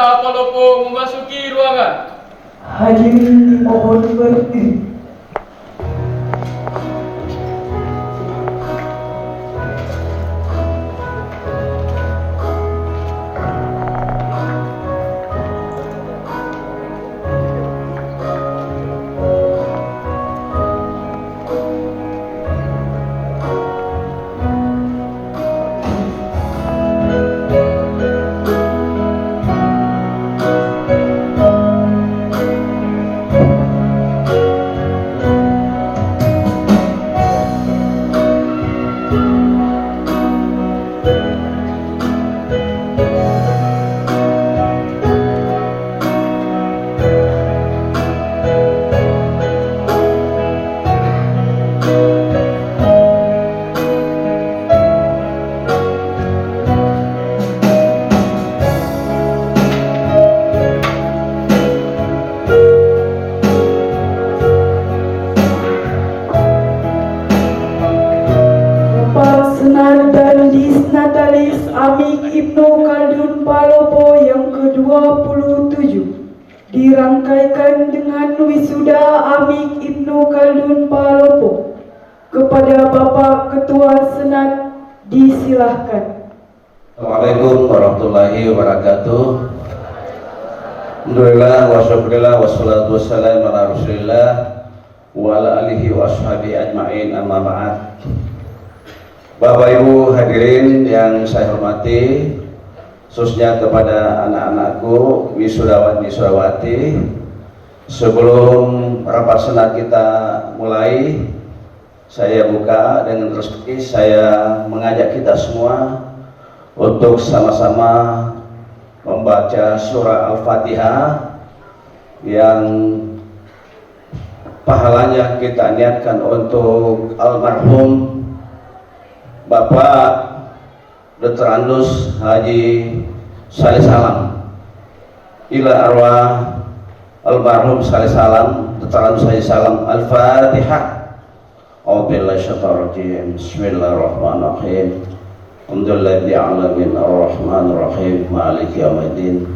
anggota Palopo memasuki ruangan. Hadirin dimohon berdiri. Amik Ibnu Khaldun Palopo yang ke-27 dirangkaikan dengan wisuda Amik Ibnu Khaldun Palopo. Kepada Bapak Ketua Senat disilahkan. Assalamualaikum warahmatullahi wabarakatuh. Alhamdulillah wasyukurillah wassalatu wassalamu ala rasulillah wa ala alihi wa ashabihi ajma'in, amma ba'd. Bapak Ibu hadirin yang saya hormati, khususnya kepada anak-anakku wisudawati, sebelum rapat senat kita mulai, saya buka dengan resmi. Saya mengajak kita semua untuk sama-sama membaca surah Al-Fatihah yang pahalanya kita niatkan untuk almarhum Bapak Dr. Andus Haji Saleh Salam, ila arwah almarhum Saleh Salam, Dr. Andus Haji Salam. Al-Fatihah. A'udzubillahiminasyaitonirrajim. Bismillahirrahmanirrahim. Alhamdulillahi alamin arrahmanirrahim maliki yaumiddin.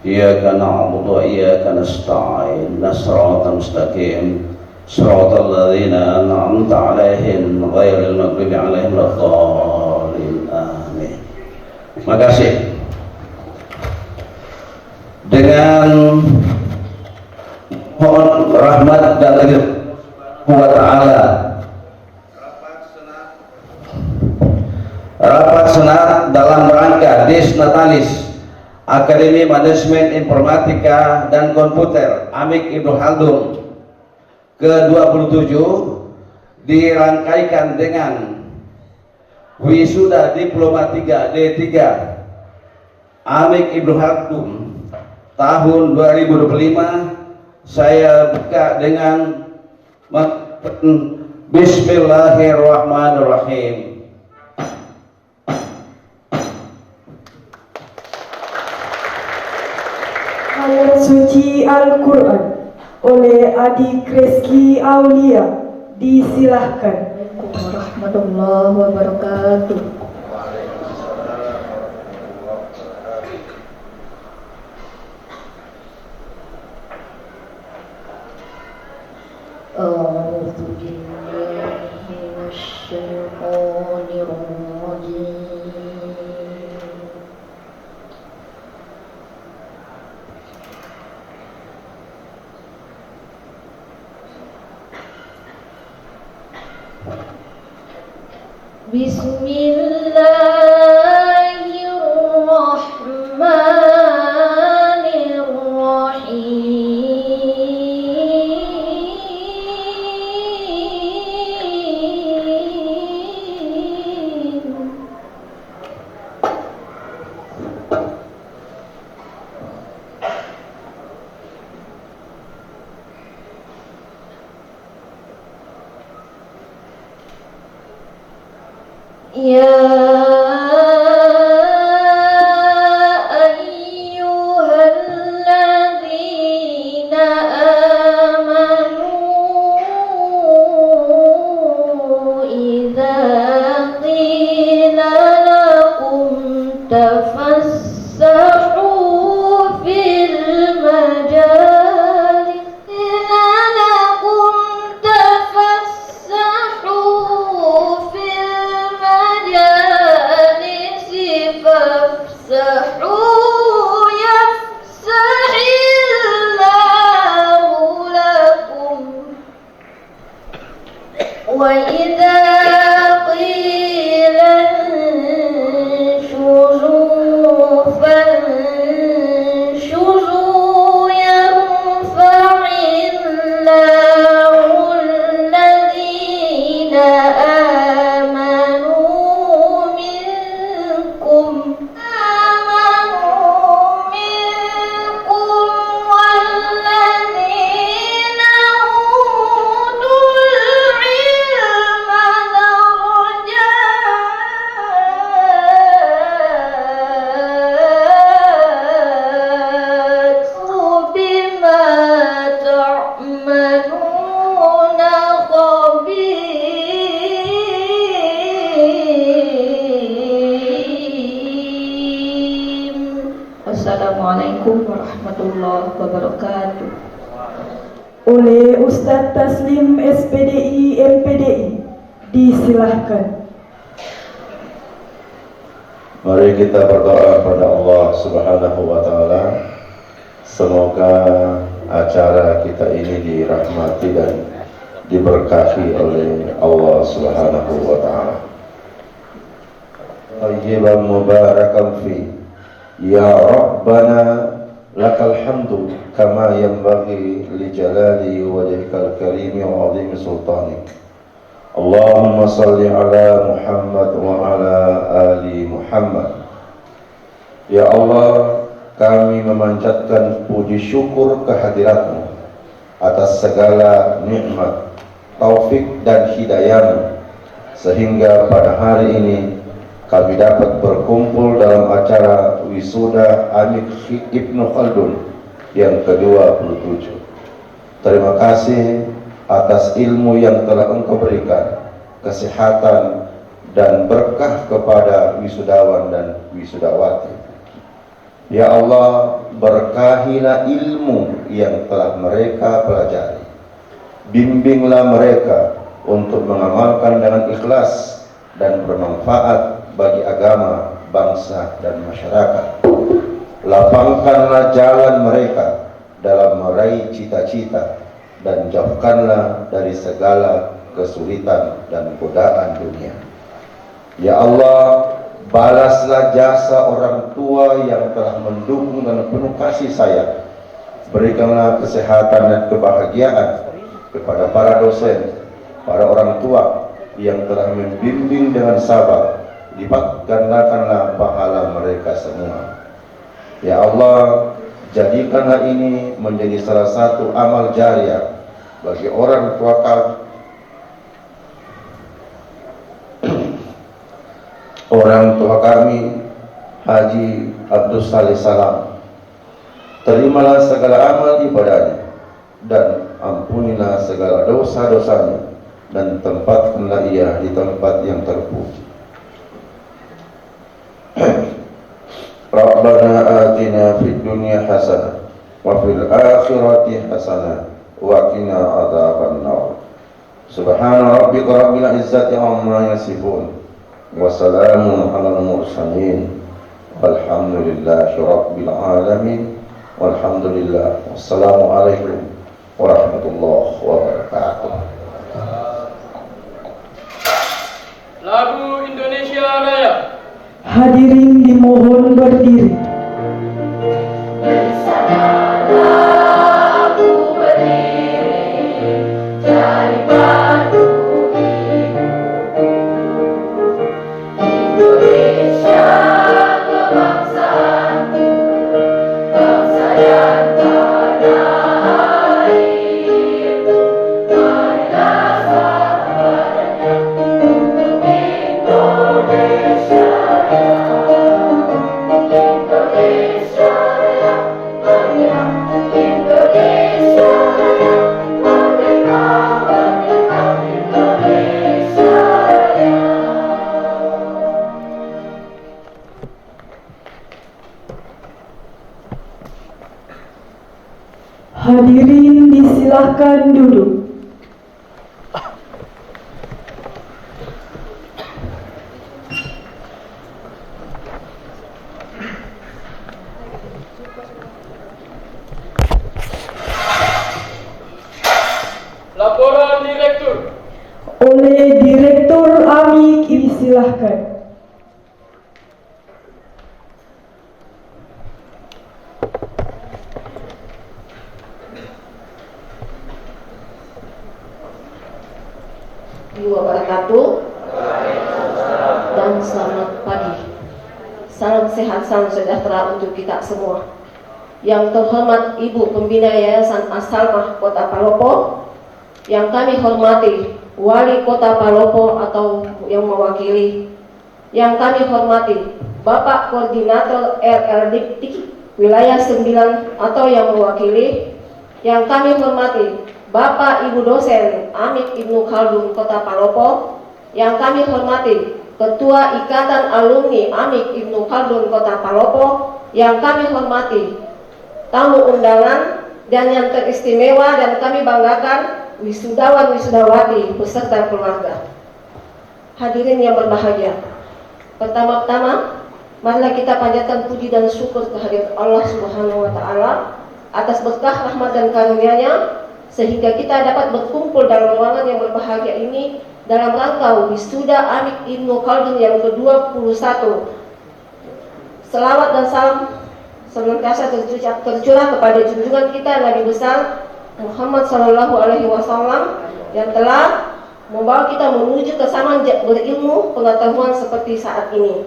Iyyaka na'budu wa iyyaka nasta'in. Shiratal mustaqim. Shiratal ladzina an'amta 'alaihim ghairil maghdubi 'alaihim waladdallin. Amin. Terima kasih. Dengan mohon rahmat dan ridho wa ta'ala, rapat senat dalam rangka Dis Natalis Akademi Manajemen Informatika dan Komputer Amik Ibnu Khaldun ke-27 dirangkaikan dengan wisuda Diploma 3 D3 Amik Ibnu Khaldun tahun 2025. Saya buka dengan Bismillahirrahmanirrahim. Ayat suci Al-Quran oleh Adik Reski Aulia disilahkan. Warahmatullahi wabarakatuh. A'udzu billahi minasyaitonir rajim. Ya ayyuhalladzina amanu idza qila lakum tafassahu Assalamualaikum warahmatullahi wabarakatuh. Oleh Ustadz Taslim SPDI MPDI, disilahkan. Mari kita berdoa kepada Allah Subhanahu wa taala. Semoga acara kita ini dirahmati dan diberkahi oleh Allah Subhanahu wa taala. Tayyiban mubarakan fi ya Rabbana lakal hamdu kama yanbaghi li jalali wajhikal karim wa 'azimi sultanik. Allahumma salli ala Muhammad wa ala ali Muhammad. Ya Allah, kami memanjatkan puji syukur kehadirat-Mu atas segala nikmat, taufik dan hidayah-Mu, sehingga pada hari ini kami dapat berkumpul dalam acara wisuda Amik Ibnu Khaldun yang ke-27. Terima kasih atas ilmu yang telah Engkau berikan, kesehatan dan berkah kepada wisudawan dan wisudawati. Ya Allah, berkahilah ilmu yang telah mereka pelajari. Bimbinglah mereka untuk mengamalkan dengan ikhlas dan bermanfaat bagi agama, bangsa dan masyarakat. Lapangkanlah jalan mereka dalam meraih cita-cita dan jauhkanlah dari segala kesulitan dan godaan dunia. Ya Allah, balaslah jasa orang tua yang telah mendukung dan penuh kasih sayang. Berikanlah kesehatan dan kebahagiaan kepada para dosen, para orang tua yang telah membimbing dengan sabar. Gandakanlah pahala mereka semua. Ya Allah, jadikanlah ini menjadi salah satu amal jariah bagi orang tua kami, orang tua kami Haji Abdul Salih Salam. Terimalah segala amal ibadahnya dan ampunilah segala dosa-dosanya, dan tempatkanlah ia di tempat yang terpuji. Rabbana atina fid dunya hasanah wa fil akhirati hasanah wa qina adzabannar. Subhana rabbika rabbil izzati amma yasifun wa salamun alal mursalin walhamdulillahi rabbil alamin. Walhamdulillah. Wassalamualaikum warahmatullahi wabarakatuh. Lagu Indonesia Raya. Hadirin dimohon berdiri. Hadirin disilahkan duduk. Laporan Direktur. Oleh Direktur Amik, disilahkan. Wabarakatuh dan selamat pagi. Salam sehat, salam sejahtera untuk kita semua. Yang terhormat Ibu Pembina Yayasan As-Salmah Kota Palopo, yang kami hormati Wali Kota Palopo atau yang mewakili, yang kami hormati Bapak Koordinator RRDIK Wilayah 9 atau yang mewakili, yang kami hormati Bapak Ibu dosen Amik Ibnu Khaldun Kota Palopo, yang kami hormati Ketua Ikatan Alumni Amik Ibnu Khaldun Kota Palopo, yang kami hormati, tamu undangan dan yang teristimewa dan kami banggakan, wisudawan-wisudawati beserta keluarga. Hadirin yang berbahagia, pertama-tama marilah kita panjatkan puji dan syukur kehadirat Allah Subhanahu wa Ta'ala atas berkah rahmat dan karunia-Nya sehingga kita dapat berkumpul dalam ruangan yang berbahagia ini dalam rangka wisuda Amik Ibnu Khaldun yang ke-21. Selawat dan salam senantiasa tercurah kepada junjungan kita Nabi besar Muhammad Sallallahu Alaihi Wasallam yang telah membawa kita menuju kesamaan berilmu pengetahuan seperti saat ini.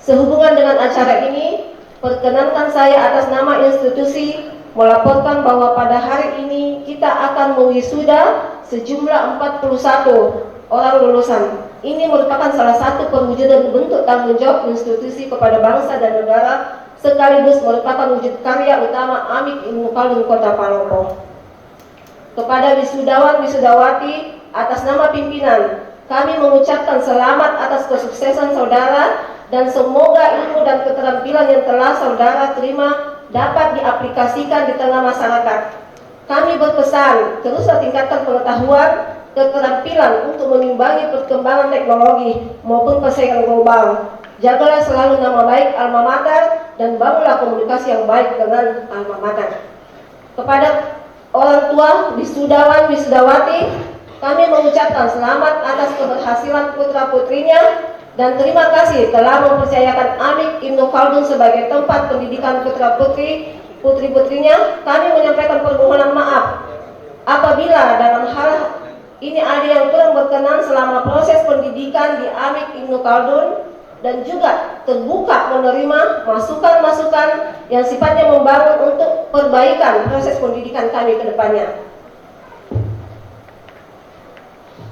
Sehubungan dengan acara ini, perkenankan saya atas nama institusi melaporkan bahwa pada hari ini kita akan mewisuda sejumlah 41 orang lulusan. Ini merupakan salah satu perwujudan bentuk tanggung jawab institusi kepada bangsa dan negara, sekaligus merupakan wujud karya utama Amik Ibnu Khaldun Kota Palopo. Kepada wisudawan-wisudawati, atas nama pimpinan, kami mengucapkan selamat atas kesuksesan saudara dan semoga ilmu dan keterampilan yang telah saudara terima dapat diaplikasikan di tengah masyarakat. Kami berpesan teruslah tingkatkan pengetahuan, keterampilan untuk mengimbangi perkembangan teknologi maupun persaingan global. Jagalah selalu nama baik alma mater dan bangunlah komunikasi yang baik dengan alma mater. Kepada orang tua, wisudawan, wisudawati, kami mengucapkan selamat atas keberhasilan putra-putrinya dan terima kasih telah mempercayakan Amik Ibnu Khaldun sebagai tempat pendidikan putri-putrinya. Kami menyampaikan permohonan maaf apabila dalam hal ini ada yang kurang berkenan selama proses pendidikan di Amik Ibnu Khaldun, dan juga terbuka menerima masukan-masukan yang sifatnya membangun untuk perbaikan proses pendidikan kami ke depannya.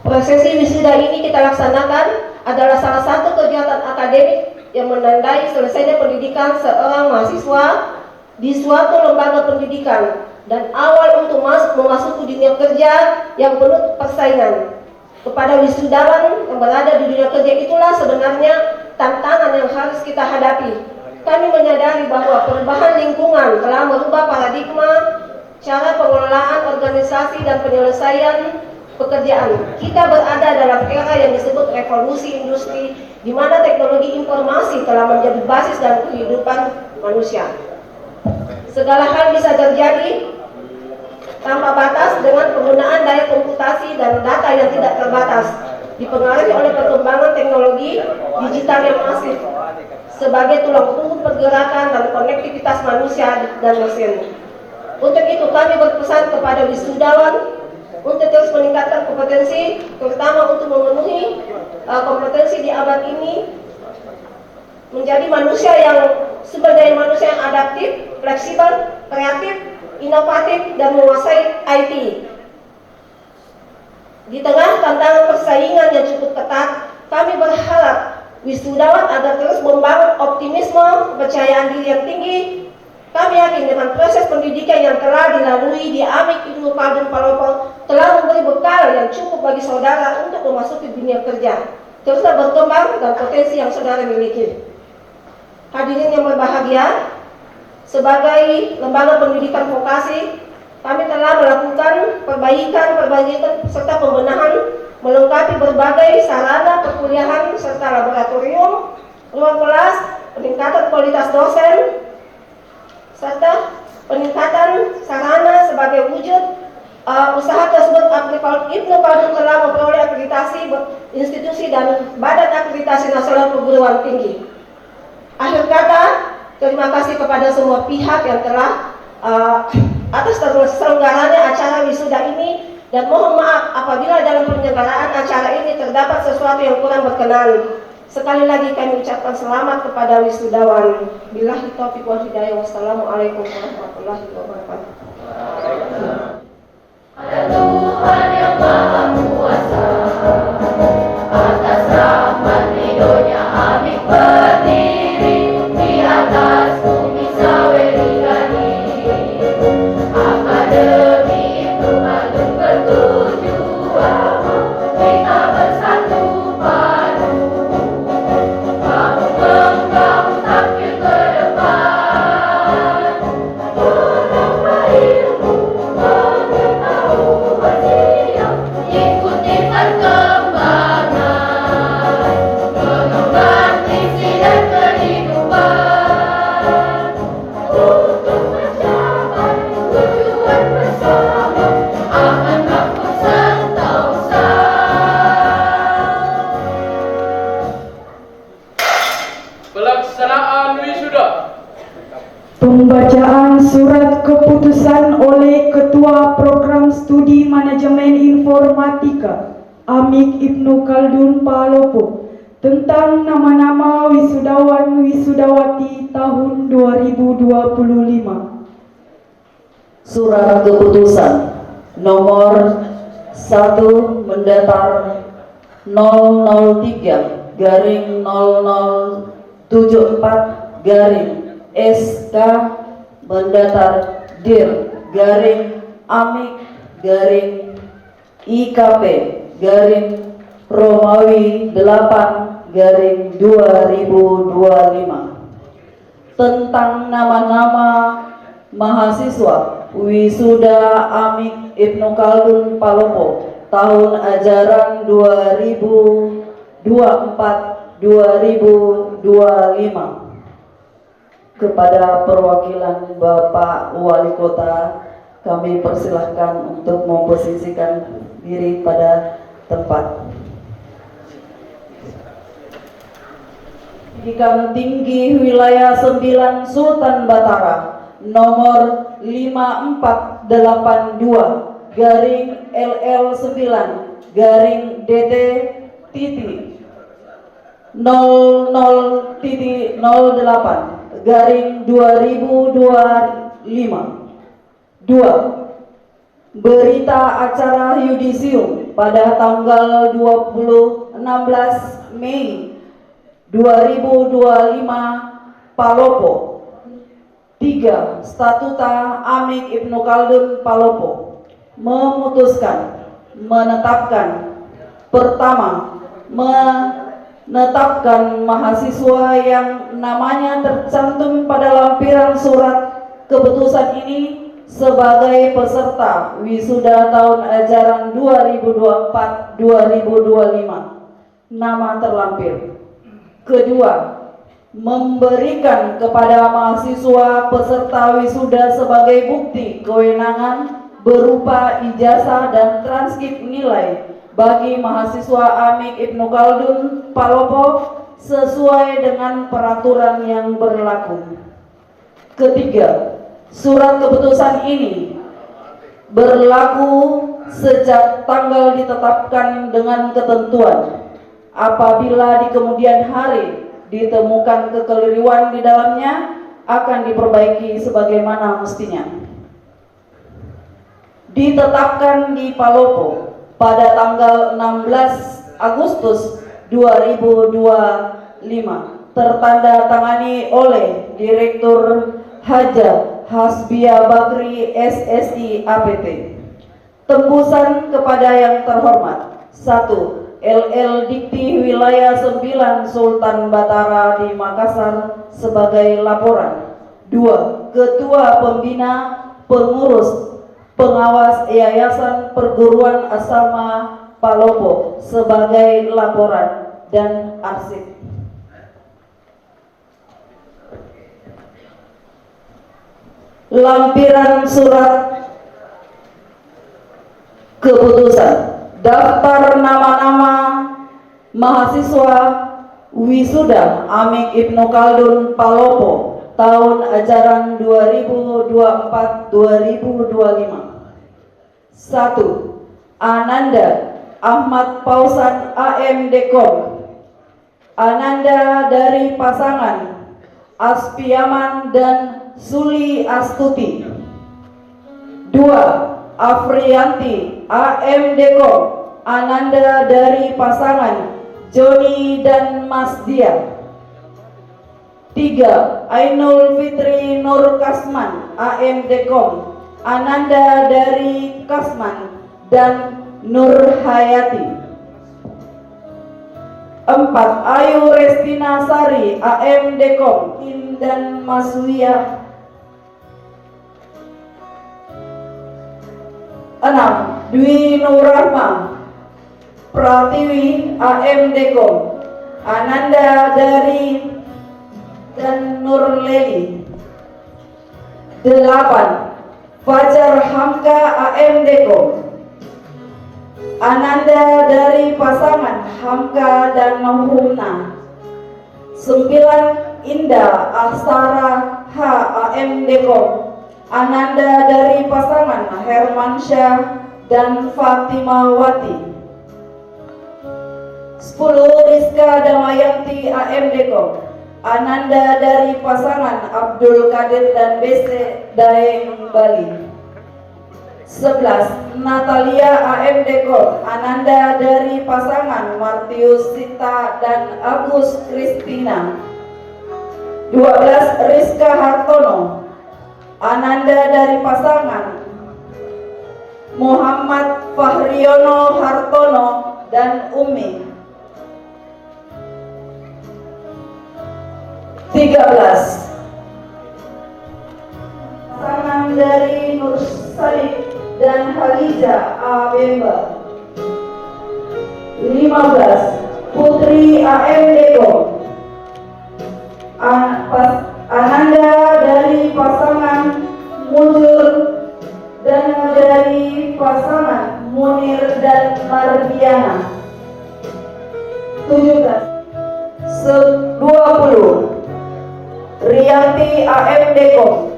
Prosesi wisuda ini kita laksanakan adalah salah satu kegiatan akademik yang menandai selesainya pendidikan seorang mahasiswa di suatu lembaga pendidikan dan awal untuk memasuki dunia kerja yang penuh persaingan. Kepada wisudawan yang berada di dunia kerja itulah sebenarnya tantangan yang harus kita hadapi. Kami menyadari bahwa perubahan lingkungan telah merubah paradigma, cara pengelolaan organisasi dan penyelesaian pekerjaan. Kita berada dalam era yang disebut revolusi industri, di mana teknologi informasi telah menjadi basis dalam kehidupan manusia. Segala hal bisa terjadi tanpa batas dengan penggunaan daya komputasi dan data yang tidak terbatas, dipengaruhi oleh perkembangan teknologi digital yang masif sebagai tulang punggung pergerakan dan konektivitas manusia dan mesin. Untuk itu kami berpesan kepada wisudawan untuk terus meningkatkan kompetensi, terutama untuk memenuhi kompetensi di abad ini, menjadi manusia yang sumber daya manusia yang adaptif, fleksibel, kreatif, inovatif, dan menguasai IT. Di tengah tantangan persaingan yang cukup ketat, kami berharap wisudawan agar terus membangun optimisme, kepercayaan diri yang tinggi. Kami yakin dengan proses pendidikan yang telah dilalui di Amik Ibnu Khaldun Palopo telah memberi bekal yang cukup bagi saudara untuk memasuki dunia kerja, teruslah berkembang dan potensi yang saudara miliki. Hadirin yang berbahagia, sebagai lembaga pendidikan vokasi, kami telah melakukan perbaikan serta pembenahan melengkapi berbagai sarana perkuliahan serta laboratorium, ruang kelas, peningkatan kualitas dosen, serta peningkatan sarana sebagai wujud usaha tersebut. Ibnu Khaldun telah memperoleh akreditasi institusi dan badan akreditasi nasional perguruan tinggi. Akhir kata, terima kasih kepada semua pihak yang telah atas terselenggaranya acara wisuda ini, dan mohon maaf apabila dalam penyelenggaraan acara ini terdapat sesuatu yang kurang berkenan. Sekali lagi kami ucapkan selamat kepada wisudawan. Billahi taufiq wal hidayah. Wassalamualaikum warahmatullahi wabarakatuh. Ada Tuhan yang Maha Kuasa, atas rahmat ridhonya Amik berdiri di atas bumi Sawerigani. Akademi Ibnu Khaldun bertujuan kita bersatu padu, bangun membangun takdir ke depan. Pembacaan surat keputusan oleh Ketua Program Studi Manajemen Informatika Amik Ibnu Khaldun Palopo tentang nama-nama wisudawan wisudawati tahun 2025. Surat keputusan nomor 1 mendatar 003/0074 SK mendatar dir garing Amik garing IKP garing Romawi 8 garing 2025 tentang nama-nama mahasiswa wisuda Amik Ibnu Khaldun Palopo tahun ajaran 2024-2025. Kepada perwakilan Bapak Wali Kota, kami persilahkan untuk memposisikan diri pada tempat. Pendidikan Tinggi Wilayah 9 Sultan Batara nomor 5482 garing LL9 garing DT titik 00.08 garing 2025. 2. Berita acara yudisium pada tanggal 16 Mei 2025 Palopo. 3. Statuta Amik Ibnu Khaldun Palopo memutuskan menetapkan pertama, menetapkan mahasiswa yang namanya tercantum pada lampiran surat keputusan ini sebagai peserta wisuda tahun ajaran 2024-2025. Nama terlampir. Kedua, memberikan kepada mahasiswa peserta wisuda sebagai bukti kewenangan berupa ijazah dan transkrip nilai bagi mahasiswa Amik Ibnu Khaldun Palopo sesuai dengan peraturan yang berlaku. Ketiga, surat keputusan ini berlaku sejak tanggal ditetapkan dengan ketentuan. Apabila di kemudian hari ditemukan kekeliruan di dalamnya, akan diperbaiki sebagaimana mestinya. Ditetapkan di Palopo pada tanggal 16 Agustus 2025, tertanda tangani oleh Direktur Haja Hasbia Bakri SSI APT. Tembusan kepada yang terhormat. 1. LL Dikti Wilayah 9 Sultan Batara di Makassar sebagai laporan. 2. Ketua Pembina Pengurus Pengawas Yayasan Perguruan Asama Palopo sebagai laporan dan arsip. Lampiran surat keputusan. Daftar nama-nama mahasiswa wisuda Amik Ibnu Khaldun Palopo tahun ajaran 2024-2025. 1. Ananda Ahmad Pausan AM Dekom. Ananda dari pasangan Aspiaman dan Suli Astuti. 2. Afrianti AM Dekom. Ananda dari pasangan Joni dan Mas Dia. 3. Ainul Fitri Nur Kasman AM Dekom. Ananda dari Kasman dan Nur Hayati. 4. Ayu Restina Sari AM Dekom dan Mas Wiyah. 6. Dwi Nurrahma Pratiwi AM Dekom. Ananda dari dan Nur Leli. 8. Fajar Hamka AM Dekom. Ananda dari pasangan Hamka dan Mahuna. 9. Indah Aksara H. AMDKOM. Ananda dari pasangan Hermansyah dan Fatimawati. 10. Rizka Damayanti AMDKOM. Ananda dari pasangan Abdul Qadir dan BC Daeng Bali. 11. Natalia AMDKOM. Ananda dari pasangan Martius Sita dan Agus Kristina. 12. Rizka Hartono. Ananda dari pasangan Muhammad Fahriono Hartono dan Umi. 13. Pasangan dari Nur Said dan Khaliza Abemba. 15. Putri AMDKOM. Ananda dari pasangan Mundur dan dari pasangan Munir dan Mardiana. 17. 20. Rianti AMDKOM.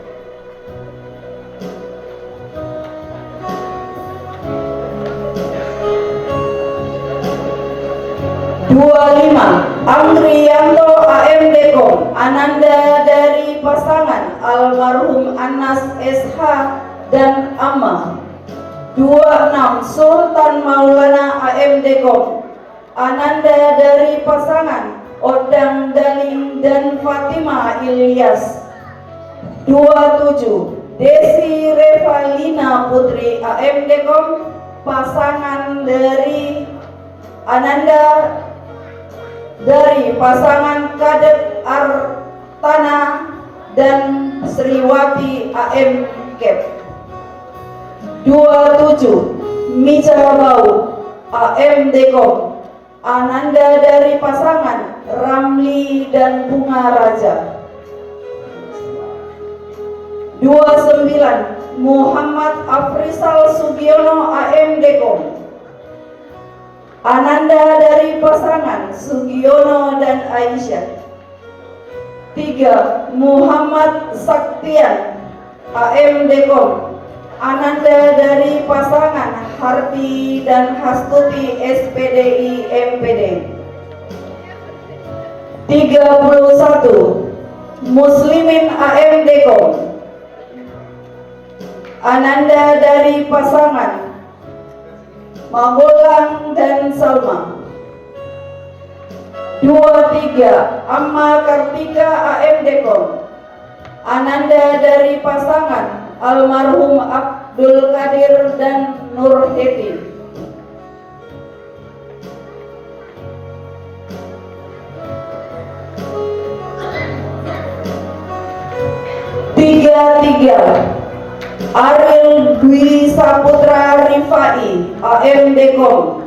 25. Andrianto AMDKOM. Ananda dari pasangan almarhum Anas SH dan Amma. 26. Sultan Maulana AMDKOM. Ananda dari pasangan Odang Daling dan Fatima Ilyas. 27. Desi Revalina Putri AMDKOM. Pasangan dari Ananda dari pasangan Kadek Artana dan Sriwati AMKEP. 27. Mica Bau AMDKOM. Ananda dari pasangan Ramli dan Bunga Raja. 29. Muhammad Afrisal Sugiono AMDKOM. Ananda dari pasangan Sugiono dan Aisyah. 3. Muhammad Saktian AMDKOM. Ananda dari pasangan Hardi dan Hastuti SPDI MPD. 31. Muslimin AMDKOM. Ananda dari pasangan Magolang dan Salma. 23. Amma Kartika AMDKOM. Ananda dari pasangan almarhum Abdul Qadir dan Nur Heti. 33. Ariel Dwi Saputra Rifai AMDKOM.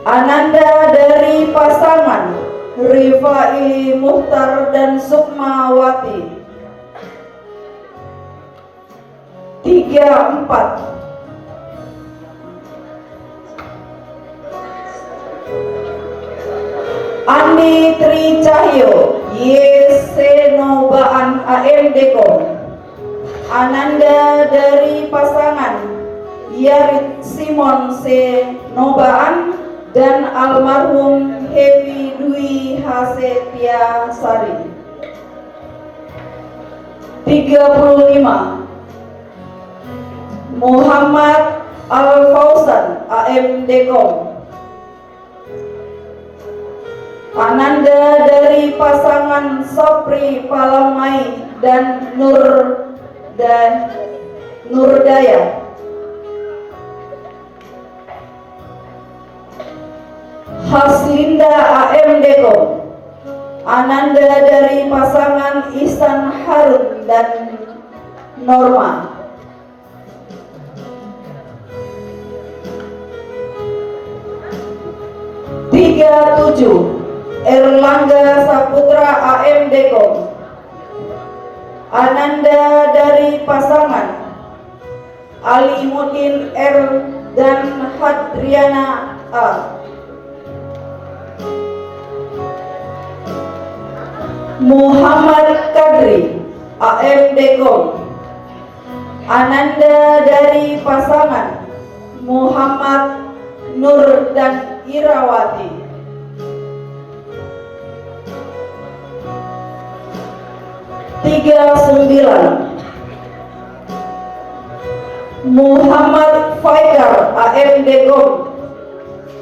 Ananda dari pasangan Rifai Muhtar dan Sukmawati. 34. Andi Tri Cahyo Yesenobaan AMDKOM. Ananda dari pasangan Yarit Simon Senobaan dan almarhum Hewi Dwi Hasetia Sari. 35. Muhammad Al-Fausan AMDKOM. Ananda dari pasangan Sopri Palamai dan Nurdaya. Haslinda AMDKOM. Ananda dari pasangan Ihsan Harun dan Norma. 37. Erlangga Saputra AMDKOM. Ananda dari pasangan Alimuddin R dan Hadriana A. Muhammad Kadri, AM Dekom. Ananda dari pasangan Muhammad Nur dan Irawati. Tiga sembilan. Muhammad Faikar, AM Dekom.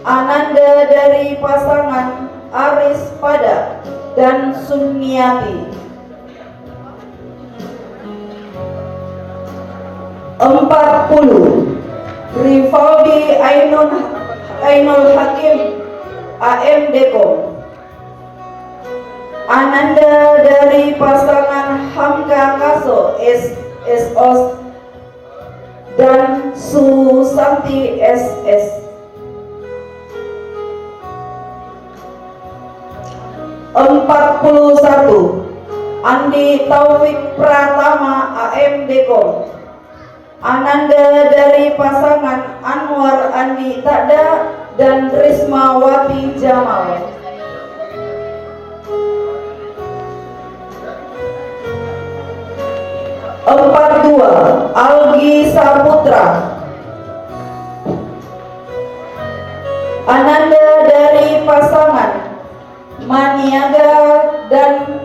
Ananda dari pasangan Aris Pada dan Suniati. 40. Rivaldi Ainul Hakim, AM Dekom. Ananda dari pasangan Hamka Kaso SOS dan Susanti SS. 41. Andi Taufik Pratama, AM Dekom. Ananda dari pasangan Anwar Andi Takda dan Rismawati Jamal. 42. Algi Saputra. Ananda dari pasangan Maniaga dan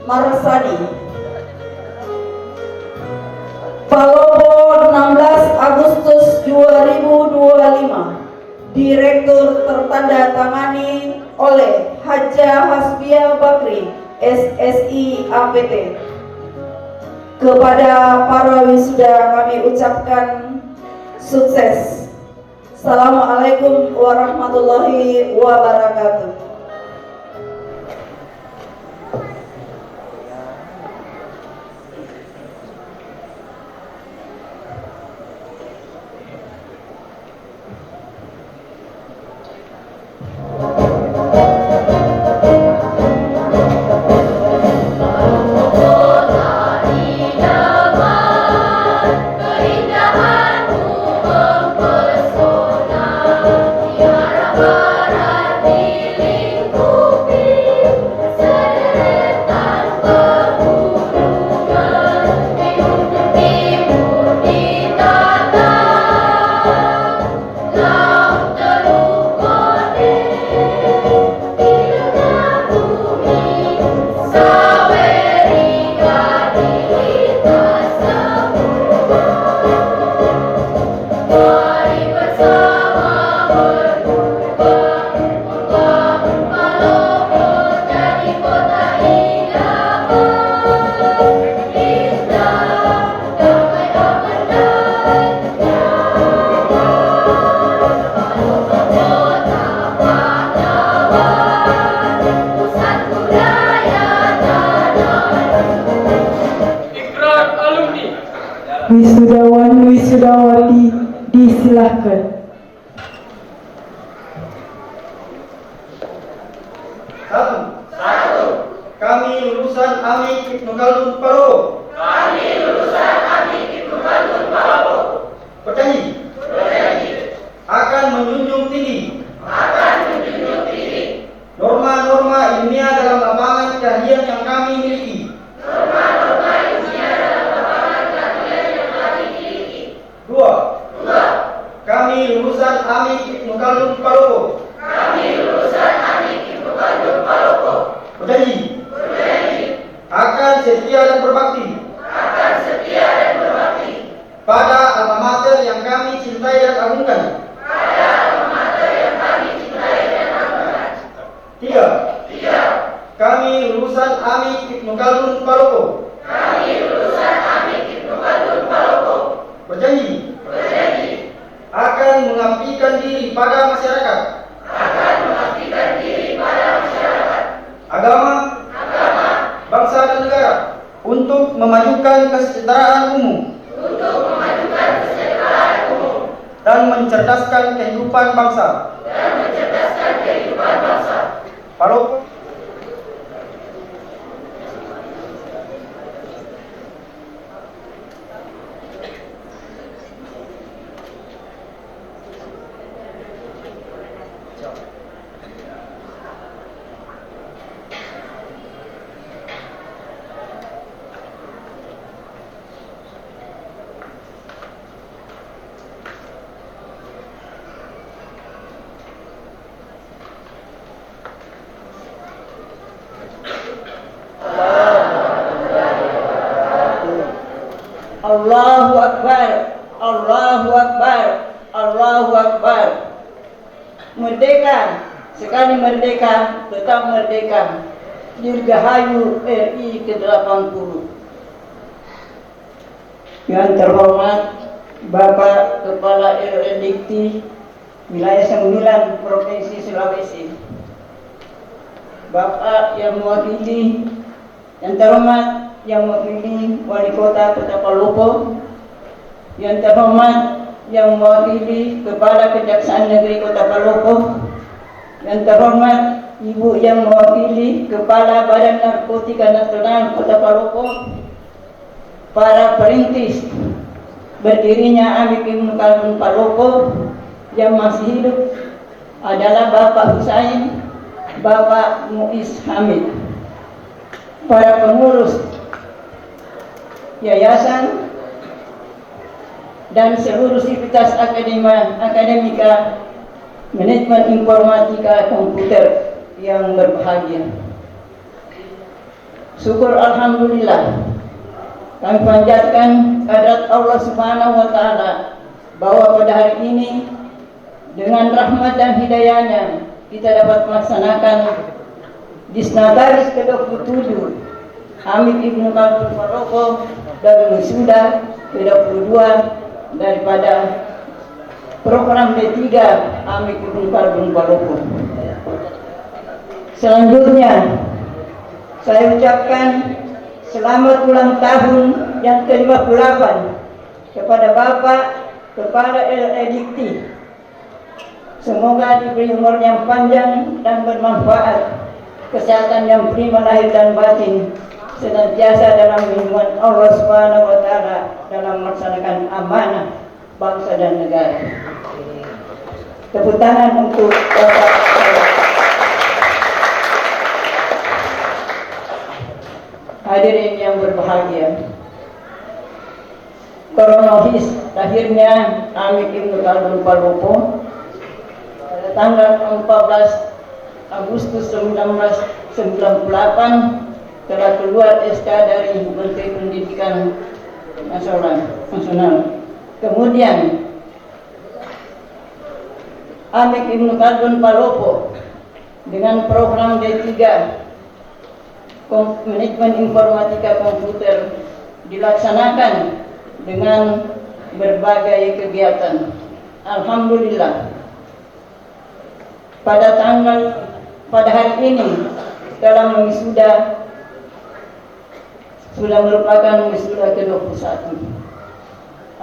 Marsani. Palopo 16 Agustus 2025. Direktur tertanda tangani oleh Haja Hasbia Bakri, SSI APT. Kepada para wisuda kami ucapkan sukses. Assalamualaikum warahmatullahi wabarakatuh. Wisudawan wisudawati disilahkan. Satu. Kami lulusan Amik Ibnu Khaldun Palopo. Berjanji. Akan menjunjung tinggi. Norma-norma ilmiah dalam lapangan keahlian yang kami miliki. Dua. Kami lulusan Amik Ibnu Khaldun Palopo. Berjanji. Akan setia dan berbakti. Pada alma mater yang kami cintai dan agungkan. Tiga. Kami lulusan Amik Ibnu Khaldun Palopo. Berjanji. Akan mengabdikan diri pada masyarakat. Agama. Bangsa dan negara. Untuk memajukan kesejahteraan umum. Dan mencerdaskan kehidupan bangsa. Palopo. Allahu Akbar, Allahu Akbar, Allahu Akbar. Merdeka, sekali merdeka, tetap merdeka. Dirgahayu RI ke-80. Yang terhormat Bapak Kepala RI Dikti Wilayah 9 Provinsi Sulawesi, Bapak yang mewakili, yang terhormat yang mewakili Wali Kota Kota Palopo, yang terhormat yang mewakili Kepala Kejaksaan Negeri Kota Palopo, yang terhormat Ibu yang mewakili Kepala Badan Narkotika Nasional Kota Palopo, para perintis berdirinya Amik Ibnu Khaldun Palopo yang masih hidup adalah Bapak Husain, Bapak Muiz Hamid, para pengurus yayasan dan seluruh sivitas akademika manajemen informatika komputer yang berbahagia. Syukur alhamdulillah, kami panjatkan kehadirat Allah Subhanahu wa taala bahwa pada hari ini dengan rahmat dan hidayahnya kita dapat melaksanakan Disnatalis ke-27 Amik Ibnu Khaldun Palopo dan wisuda ke-22 daripada program D3 Amik Ibnu Khaldun Palopo. Selanjutnya saya ucapkan selamat ulang tahun yang ke-58 kepada Bapak Kepala RI Dikti. Semoga diberi umur yang panjang dan bermanfaat, kesehatan yang prima lahir dan batin, senantiasa dalam lindungan Allah Subhanahu wa taala dalam melaksanakan amanah bangsa dan negara. Tepuk tangan untuk Bapak. Hadirin yang berbahagia, kronologis lahirnya Amik Ibnu Khaldun Palopo pada tanggal 14 Agustus 1998 telah keluar SK dari Menteri Pendidikan Nasional. Kemudian Amik Ibnu Khaldun Palopo dengan program D3 Manajemen Informatika Komputer dilaksanakan dengan berbagai kegiatan. Alhamdulillah, pada hari ini telah mewisuda, sudah merupakan wisuda ke-21.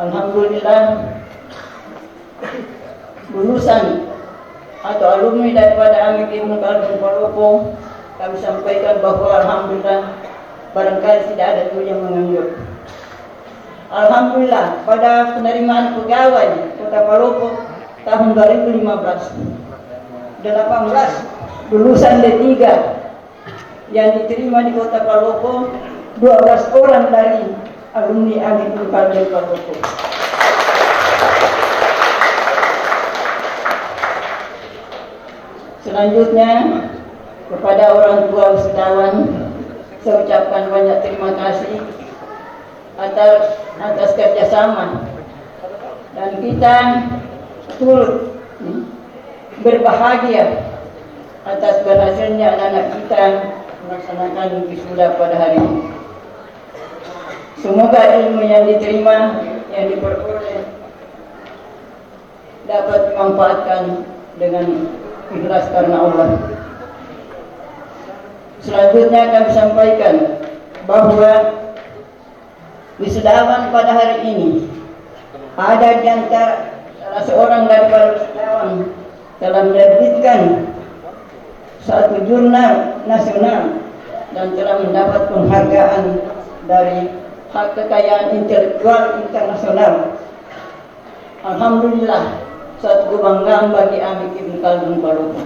Alhamdulillah, lulusan atau alumni daripada Amik Ibnu Khaldun Palopo, kami sampaikan bahwa alhamdulillah barangkali tidak ada dulu yang menganggap. Alhamdulillah, pada penerimaan pegawai Kota Palopo tahun 2015, 18 lulusan D3 yang diterima di Kota Palopo, 12 orang dari alumni Amik Ibnu Khaldun Palopo. Selanjutnya, kepada orang tua wisudawan, saya ucapkan banyak terima kasih atas kerjasama, dan kita turut berbahagia atas berhasilnya anak-anak kita melaksanakan wisuda pada hari ini. Semoga ilmu yang diterima, yang diperoleh dapat dimanfaatkan dengan ikhlas karena Allah. Selanjutnya kami sampaikan bahwa wisudawan pada hari ini ada di antara salah seorang daripada wisudawan telah menerbitkan satu jurnal nasional dan telah mendapat penghargaan dari Hak Kekayaan Intelektual Internasional. Alhamdulillah, suatu kebanggaan bagi Amik Ibnu Khaldun Palopo.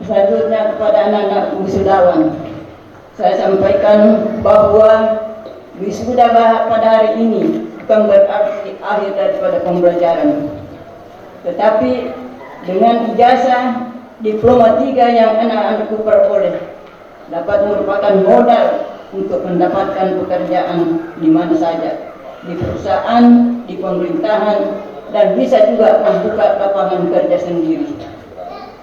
Selanjutnya kepada anak-anak wisudawan, saya sampaikan bahwa wisuda pada hari ini bukan berarti akhir daripada pembelajaran, tetapi dengan ijazah Diploma 3 yang anak-anakku peroleh dapat merupakan modal untuk mendapatkan pekerjaan di mana saja, di perusahaan, di pemerintahan, dan bisa juga membuka lapangan kerja sendiri.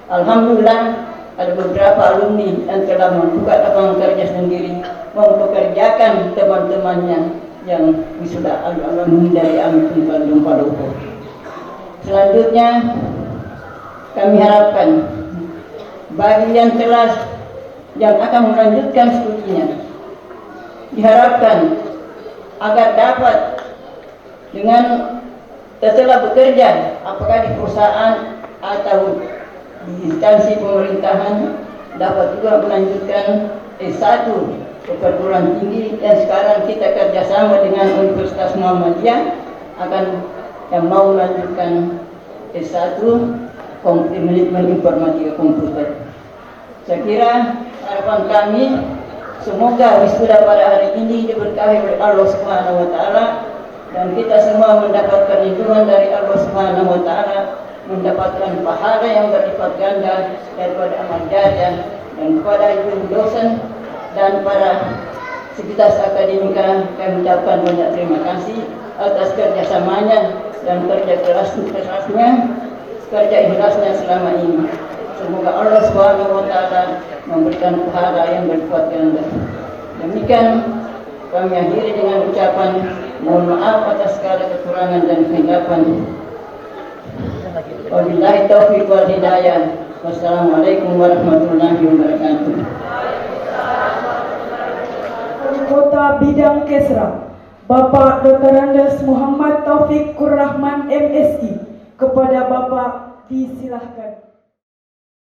Alhamdulillah, ada beberapa alumni yang telah membuka lapangan kerja sendiri, mempekerjakan teman-temannya yang wisuda alumni dari Amik Bandung Palopo. Selanjutnya, kami harapkan bagi yang akan melanjutkan studinya, diharapkan agar dapat dengan setelah bekerja, apakah di perusahaan atau di instansi pemerintahan, dapat juga melanjutkan S1 perguruan tinggi, dan sekarang kita kerjasama dengan Universitas Muhammadiyah akan yang mau melanjutkan S1 manajemen informatika komputer. Saya kira harapan kami semoga wisuda pada hari ini diberkahi oleh Allah Subhanahu wa taala dan kita semua mendapatkan lindungan dari Allah Subhanahu wa taala, mendapatkan pahala yang berlipat ganda daripada amal jariah, dan kepada ibu dosen dan para sivitas akademika kami ucapkan banyak terima kasih atas kerjasamanya dan kerja kerasnya, kerja ikhlasnya selama ini. Semoga Allah Subhanahu wa taala memberikan pahala yang berlipat ganda. Demikian kami akhiri dengan ucapan mohon maaf atas segala kekurangan dan kesilapan. Wabillahi taufiq wal hidayah. Wassalamualaikum warahmatullahi wabarakatuh. Kota Bidang Kesra, Bapak Dr. Andes Muhammad Taufik Kurrahman MSI. Kepada Bapak disilahkan.